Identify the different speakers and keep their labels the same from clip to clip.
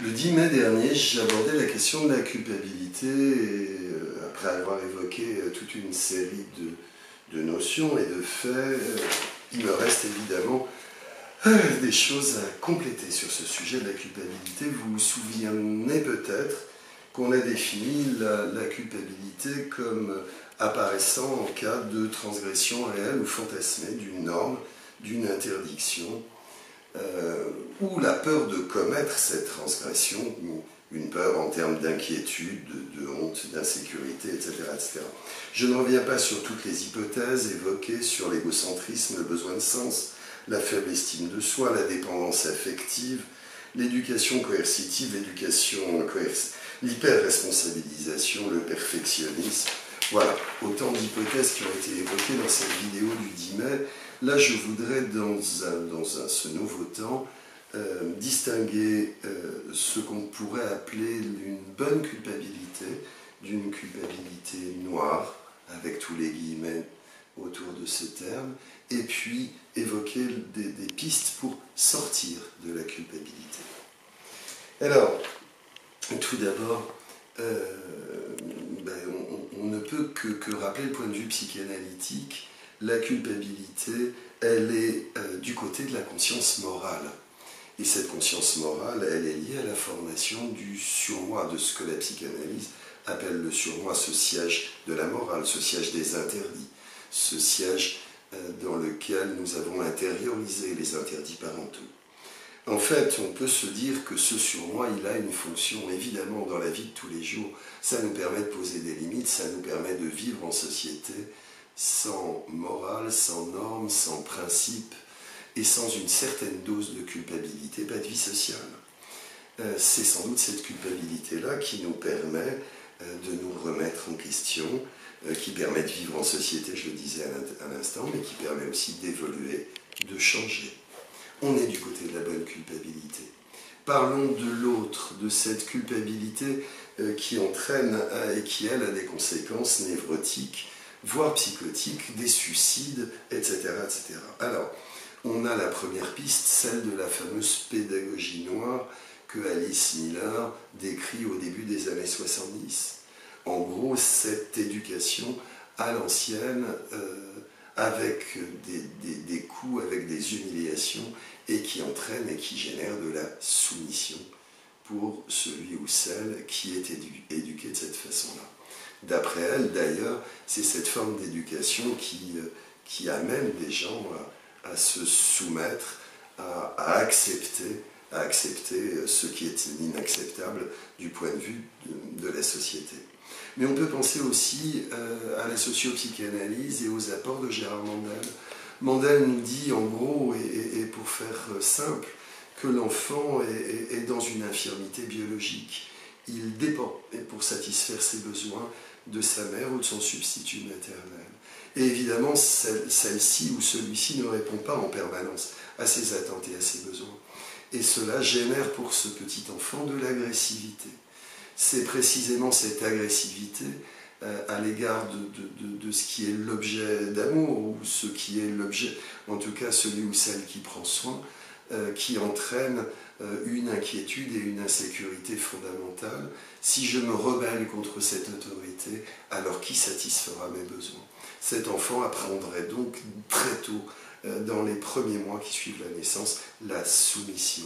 Speaker 1: Le 10 mai dernier, j'ai abordé la question de la culpabilité et après avoir évoqué toute une série de notions et de faits, il me reste évidemment des choses à compléter sur ce sujet de la culpabilité. Vous vous souvenez peut-être qu'on a défini la culpabilité comme apparaissant en cas de transgression réelle ou fantasmée d'une norme, d'une interdiction, ou la peur de commettre cette transgression, ou une peur en termes d'inquiétude, de honte, d'insécurité, etc., etc. Je ne reviens pas sur toutes les hypothèses évoquées sur l'égocentrisme, le besoin de sens, la faible estime de soi, la dépendance affective, l'éducation coercitive, l'hyper-responsabilisation, le perfectionnisme. Voilà, autant d'hypothèses qui ont été évoquées dans cette vidéo du 10 mai. Là, je voudrais, dans ce nouveau temps, distinguer ce qu'on pourrait appeler une bonne culpabilité, d'une culpabilité noire, avec tous les guillemets autour de ce terme, et puis évoquer des pistes pour sortir de la culpabilité. Alors, tout d'abord, on ne peut que rappeler le point de vue psychanalytique. La culpabilité, elle est du côté de la conscience morale. Et cette conscience morale, elle est liée à la formation du surmoi, de ce que la psychanalyse appelle le surmoi, ce siège de la morale, ce siège des interdits, ce siège dans lequel nous avons intériorisé les interdits parentaux. En fait, on peut se dire que ce surmoi, il a une fonction, évidemment, dans la vie de tous les jours. Ça nous permet de poser des limites, ça nous permet de vivre en société sans morale, sans normes, sans principes, et sans une certaine dose de culpabilité, pas de vie sociale. C'est sans doute cette culpabilité-là qui nous permet de nous remettre en question, qui permet de vivre en société, je le disais à l'instant, mais qui permet aussi d'évoluer, de changer. On est du côté de la bonne culpabilité. Parlons de l'autre, de cette culpabilité qui entraîne et qui, elle, a des conséquences névrotiques, voire psychotiques, des suicides, etc., etc. Alors, on a la première piste, celle de la fameuse pédagogie noire que Alice Miller décrit au début des années 70. En gros, cette éducation à l'ancienne, avec des coups, avec des humiliations, et qui entraîne et qui génère de la soumission pour celui ou celle qui est éduqué de cette façon-là. D'après elle, d'ailleurs, c'est cette forme d'éducation qui amène des gens à se soumettre, à accepter ce qui est inacceptable du point de vue de la société. Mais on peut penser aussi à la socio-psychanalyse et aux apports de Gérard Mandel. Mandel nous dit en gros, et pour faire simple, que l'enfant est dans une infirmité biologique. Il dépend, pour satisfaire ses besoins, de sa mère ou de son substitut maternel. Et évidemment, celle-ci ou celui-ci ne répond pas en permanence à ses attentes et à ses besoins. Et cela génère pour ce petit enfant de l'agressivité. C'est précisément cette agressivité à l'égard de ce qui est l'objet d'amour, ou ce qui est l'objet, en tout cas celui ou celle qui prend soin, qui entraîne une inquiétude et une insécurité fondamentale. Si je me rebelle contre cette autorité, alors qui satisfera mes besoins? Cet enfant apprendrait donc très tôt, dans les premiers mois qui suivent la naissance, la soumission.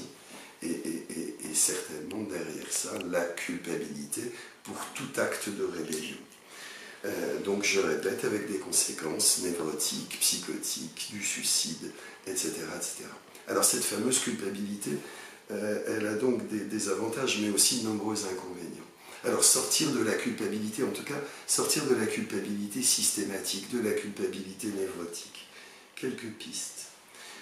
Speaker 1: Et certainement derrière ça, la culpabilité pour tout acte de rébellion. Donc je répète, avec des conséquences névrotiques, psychotiques, du suicide, etc., etc. Alors cette fameuse culpabilité, elle a donc des avantages, mais aussi de nombreux inconvénients. Alors sortir de la culpabilité, en tout cas, sortir de la culpabilité systématique, de la culpabilité névrotique. Quelques pistes.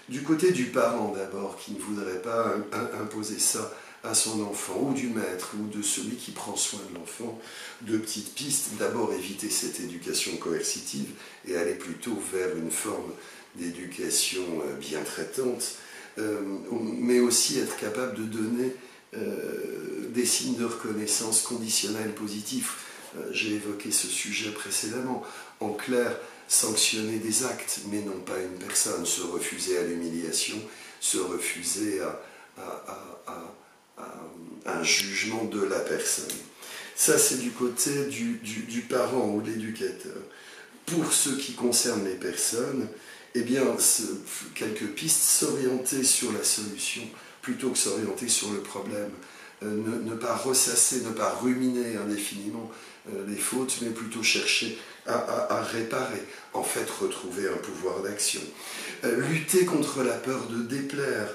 Speaker 1: Du côté du parent d'abord, qui ne voudrait pas imposer ça à son enfant, ou du maître, ou de celui qui prend soin de l'enfant, deux petites pistes. D'abord, éviter cette éducation coercitive et aller plutôt vers une forme d'éducation bien traitante, mais aussi être capable de donner des signes de reconnaissance conditionnels positifs. J'ai évoqué ce sujet précédemment. En clair, sanctionner des actes, mais non pas une personne, se refuser à l'humiliation, se refuser à un un jugement de la personne. Ça, c'est du côté du parent ou de l'éducateur. Pour ce qui concerne les personnes, eh bien, quelques pistes, s'orienter sur la solution plutôt que s'orienter sur le problème. Ne pas ressasser, ne pas ruminer indéfiniment les fautes, mais plutôt chercher à réparer, en fait retrouver un pouvoir d'action. Lutter contre la peur de déplaire.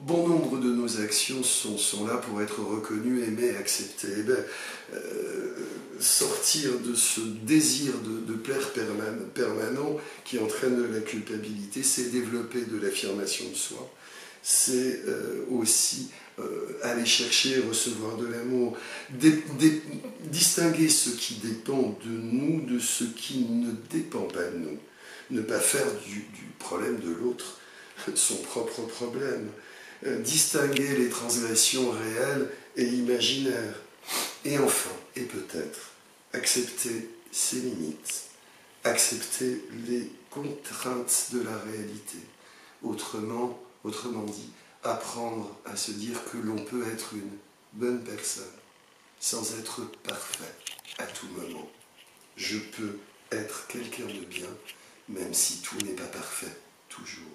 Speaker 1: Bon nombre de nos actions sont là pour être reconnues, aimées, acceptées. Eh bien, sortir de ce désir de plaire permanent qui entraîne la culpabilité, c'est développer de l'affirmation de soi. C'est aussi aller chercher et recevoir de l'amour, distinguer ce qui dépend de nous de ce qui ne dépend pas de nous. Ne pas faire du problème de l'autre son propre problème. Distinguer les transgressions réelles et imaginaires. Et enfin, et peut-être, accepter ses limites, accepter les contraintes de la réalité. Autrement dit, apprendre à se dire que l'on peut être une bonne personne sans être parfait à tout moment. Je peux être quelqu'un de bien, même si tout n'est pas parfait toujours.